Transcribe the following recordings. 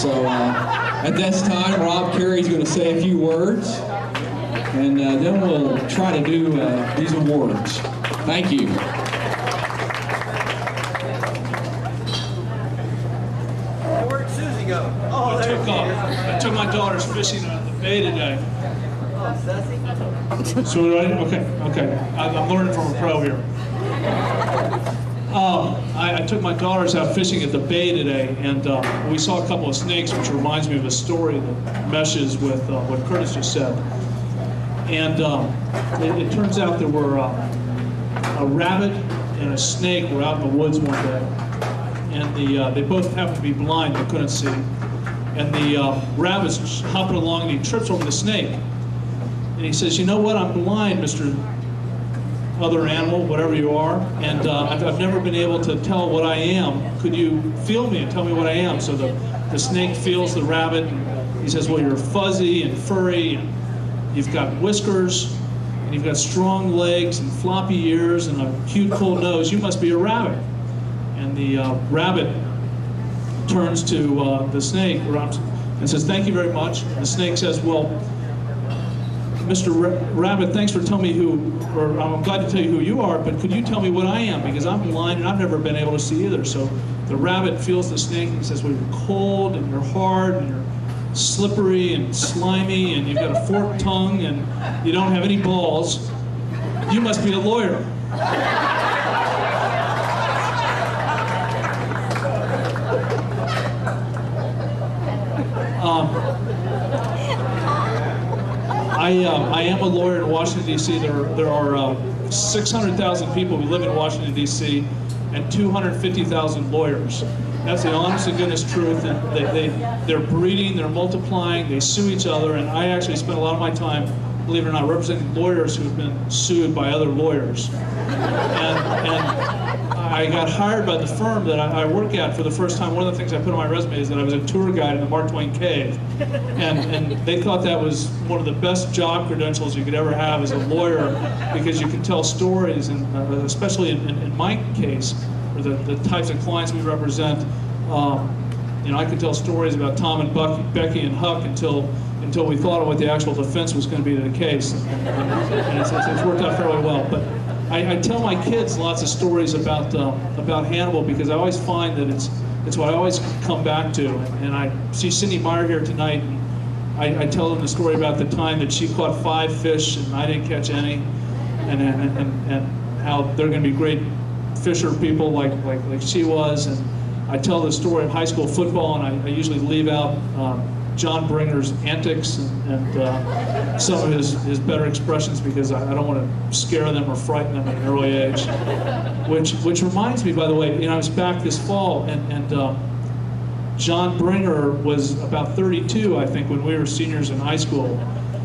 So at this time, Rob Cary is going to say a few words, and then we'll try to do these awards. Thank you. Where'd Susie go? Oh, I took my daughters fishing on the bay today. Oh, Susie? So okay. I'm learning from a pro here. I took my daughters out fishing at the bay today, and we saw a couple of snakes, which reminds me of a story that meshes with what Curtis just said. And it turns out there were a rabbit and a snake were out in the woods one day, and they both happened to be blind, they couldn't see. And the rabbit's hopping along, and he trips over the snake. And he says, "You know what? I'm blind, Mr. Other animal, whatever you are, and I've never been able to tell what I am. Could you feel me and tell me what I am?" So the snake feels the rabbit, and he says, "Well, you're fuzzy and furry, and you've got whiskers, and you've got strong legs and floppy ears and a cute cold nose. You must be a rabbit." And the rabbit turns to the snake and says, "Thank you very much." And the snake says, "Well, Mr. Rabbit, thanks for telling me I'm glad to tell you who you are, but could you tell me what I am? Because I'm blind and I've never been able to see either." So the rabbit feels the snake and he says, "Well, you're cold and you're hard and you're slippery and slimy and you've got a forked tongue and you don't have any balls. You must be a lawyer." I am a lawyer in Washington, D.C. There are 600,000 people who live in Washington, D.C. and 250,000 lawyers. That's the honest to goodness truth. And they're breeding, they're multiplying, they sue each other, and I actually spend a lot of my time, believe it or not, representing lawyers who have been sued by other lawyers. And I got hired by the firm that I work at for the first time. One of the things I put on my resume is that I was a tour guide in the Mark Twain Cave. And they thought that was one of the best job credentials you could ever have as a lawyer, because you can tell stories, and especially in my case, or the types of clients we represent, you know, I could tell stories about Tom and Becky and Huck until we thought of what the actual defense was going to be to the case. And it's worked out fairly well. But I tell my kids lots of stories about Hannibal, because I always find that it's what I always come back to. And I see Cindy Meyer here tonight, and I tell them the story about the time that she caught 5 fish and I didn't catch any, and how they're going to be great fisher people like she was. And I tell the story of high school football, and I usually leave out John Bringer's antics and some of his better expressions, because I don't want to scare them or frighten them at an early age. Which reminds me, by the way, you know, I was back this fall, and John Bringer was about 32, I think, when we were seniors in high school,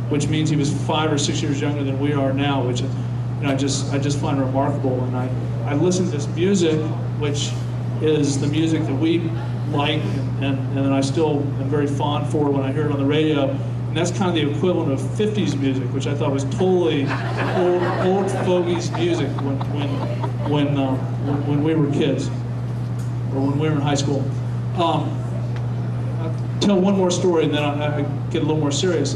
which means he was 5 or 6 years younger than we are now, which, you know, I just find remarkable. And I listen to this music, which is the music that we like, and I still am very fond for when I hear it on the radio. And that's kind of the equivalent of 50s music, which I thought was totally old fogies music when we were kids, or when we were in high school. I'll tell one more story, and then I get a little more serious.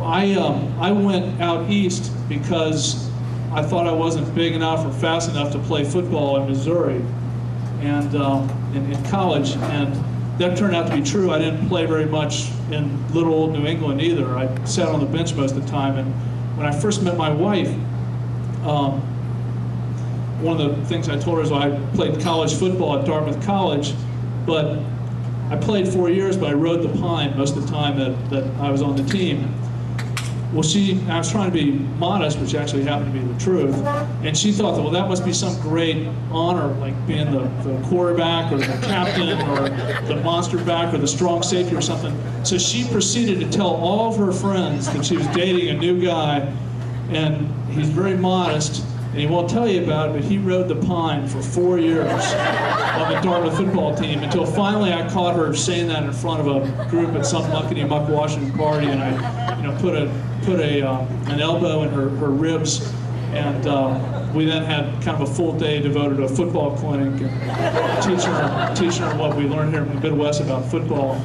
I went out east because I thought I wasn't big enough or fast enough to play football in Missouri, and in college, and that turned out to be true. I didn't play very much in little old New England either. I sat on the bench most of the time. And when I first met my wife, one of the things I told her is, well, I played college football at Dartmouth College, but I played 4 years, but I rode the pine most of the time that I was on the team. Well, I was trying to be modest, which actually happened to be the truth, and she thought that, well, that must be some great honor, like being the quarterback or the captain or the monster back or the strong safety or something. So she proceeded to tell all of her friends that she was dating a new guy, and he's very modest, and he won't tell you about it, but he rode the pine for 4 years on the Dartmouth football team, until finally I caught her saying that in front of a group at some muckety-muck Washington party, and I, you know, put an elbow in her ribs, and we then had kind of a full day devoted to a football clinic and teaching her what we learned here in the Midwest about football.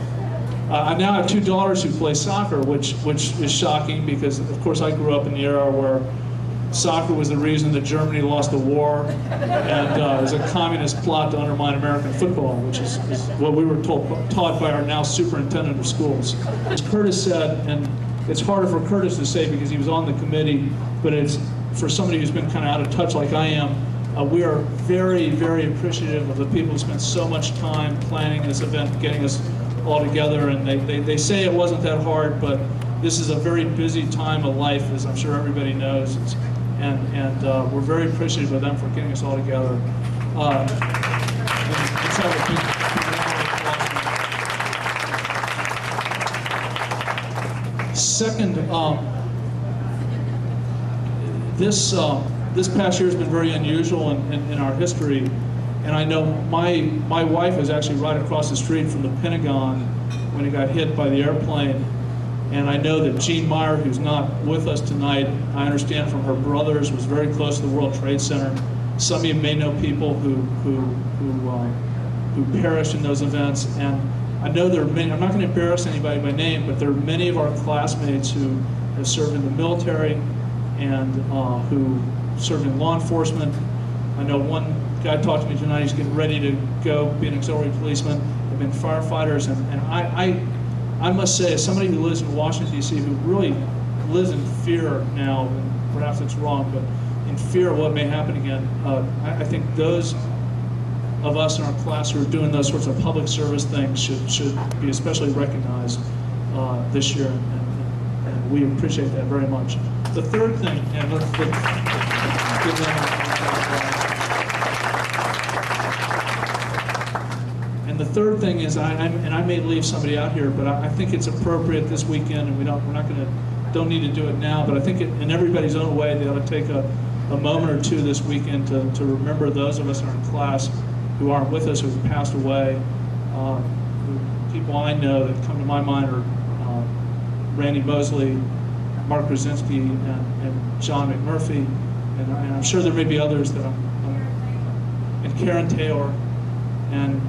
I now have 2 daughters who play soccer, which is shocking because, of course, I grew up in the era where soccer was the reason that Germany lost the war, and it was a communist plot to undermine American football, which is what we were taught by our now superintendent of schools. As Curtis said, and it's harder for Curtis to say because he was on the committee, but it's for somebody who's been kind of out of touch like I am, we are very, very appreciative of the people who spent so much time planning this event, getting us all together, and they say it wasn't that hard, but this is a very busy time of life, as I'm sure everybody knows, and we're very appreciative of them for getting us all together. Second, this past year has been very unusual in our history. And I know my wife is actually right across the street from the Pentagon when he got hit by the airplane. And I know that Jean Meyer, who's not with us tonight, I understand from her brothers, was very close to the World Trade Center. Some of you may know people who perished in those events. And I know there are many, I'm not going to embarrass anybody by name, but there are many of our classmates who have served in the military and who served in law enforcement. I know one guy talked to me tonight, he's getting ready to go be an auxiliary policeman. They've been firefighters, and I must say, as somebody who lives in Washington, D.C., who really lives in fear now, and perhaps it's wrong, but in fear of what may happen again, I think those of us in our class who are doing those sorts of public service things should be especially recognized this year, and we appreciate that very much. The third thing, and let's give them and the third thing is, I may leave somebody out here, but I think it's appropriate this weekend, and don't need to do it now, but I think in everybody's own way, they ought to take a moment or two this weekend to remember those of us in our class who aren't with us, who've passed away. People I know that come to my mind are Randy Mosley, Mark Krasinski, and John McMurphy, and I'm sure there may be others that and Karen Taylor, and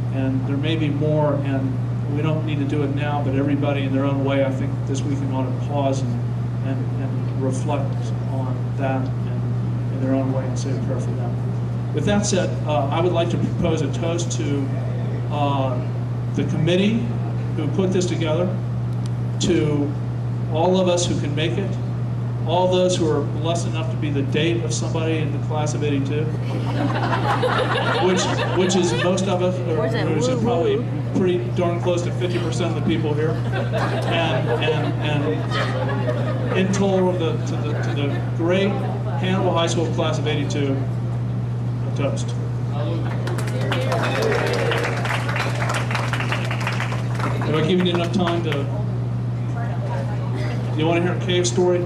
there may be more, and we don't need to do it now, but everybody in their own way, I think this weekend ought to pause and reflect on that and in their own way and say a prayer for them. With that said, I would like to propose a toast to the committee who put this together, to all of us who can make it, all those who are blessed enough to be the date of somebody in the class of '82, which is most of us, or which is probably pretty darn close to 50% of the people here, and in total to the great Hannibal High School class of '82, a toast. Have I given you enough time to? Do you want to hear a cave story?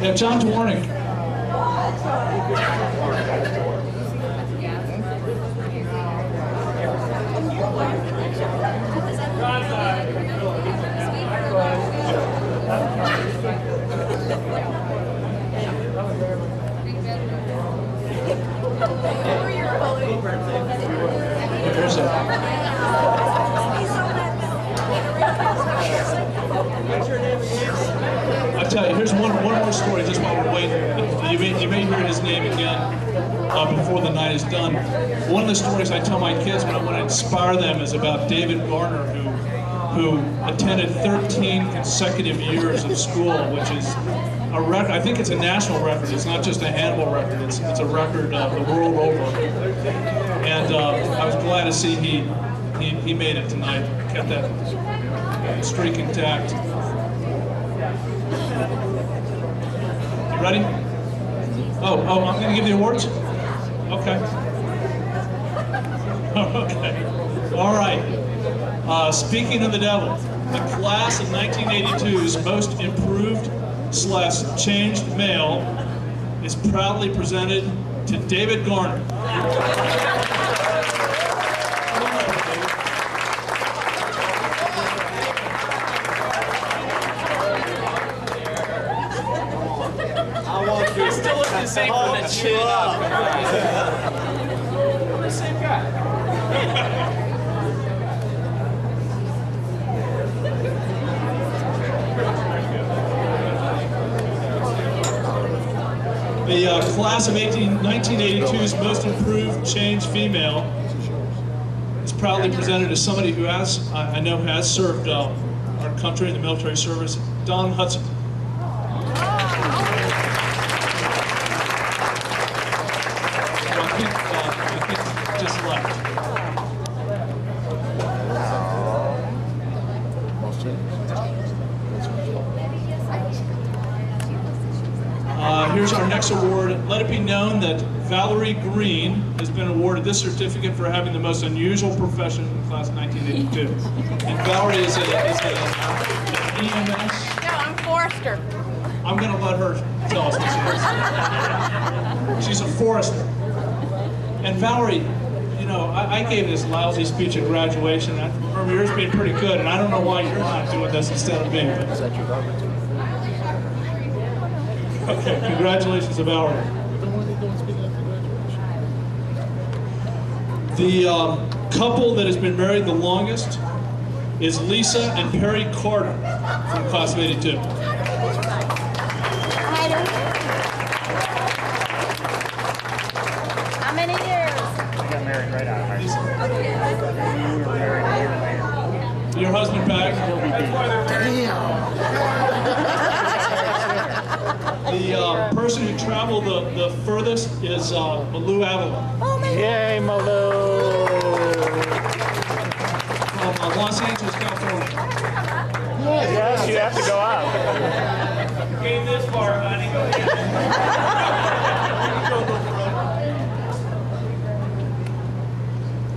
Yeah, John Dwornik. I'll tell you, here's one more story just while we're waiting. You may hear his name again before the night is done. One of the stories I tell my kids when I want to inspire them is about David Garner, who attended 13 consecutive years of school, which is a record. I think it's a national record. It's not just a Hannibal record. It's a record the world over. And I was glad to see he made it tonight. Kept that streak intact. You ready? Oh, I'm going to give the awards? Okay. Okay. All right. Speaking of the devil, the class of 1982's most improved / changed male is proudly presented to David Garner. Still looking the same from the chin up. I'm the same guy. The class of 1982's Most Improved Change Female is proudly presented to somebody who I know has served our country in the military service, Don Hudson. I think just left. Here's our next award. Let it be known that Valerie Green has been awarded this certificate for having the most unusual profession in the class of 1982. And Valerie is an EMS. No, I'm Forrester. I'm going to let her tell us what she is. She's a forester. And Valerie, you know, I gave this lousy speech at graduation. I remember yours being pretty good, and I don't know why you're not doing this instead of me. Is that your garbage? Okay, congratulations to Valerie. The couple that has been married the longest is Lisa and Perry Carter from class of 82. How many years? I got married right out of high school. We were married a year later. Your husband back? The person who traveled the furthest is Malou Avalon. Yay, Malou! From Los Angeles, California. Yes, you have to go out. Came this far, honey. Go ahead.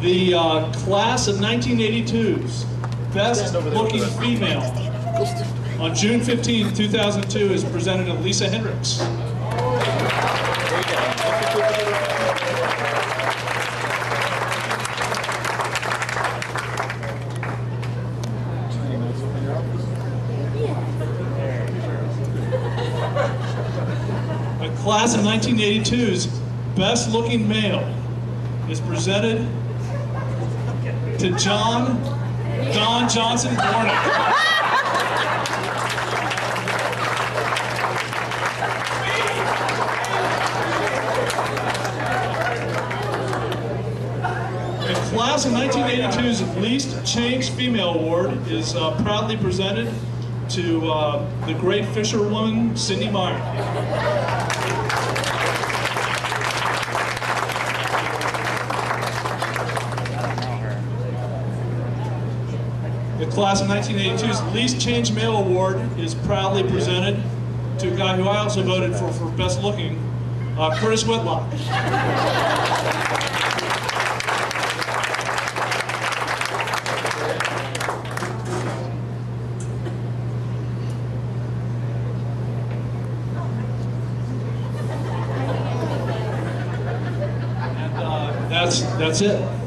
The class of 1982's best looking female on June 15, 2002 is presented to Lisa Hendricks. The class of 1982's best looking male is presented to Don Johnson Warnick. The class of 1982's Least Changed Female Award is proudly presented to the great fisherwoman, Cindy Meyer. The class of 1982's Least Changed Male Award is proudly presented to a guy who I also voted for best looking, Curtis Whitlock. And that's it.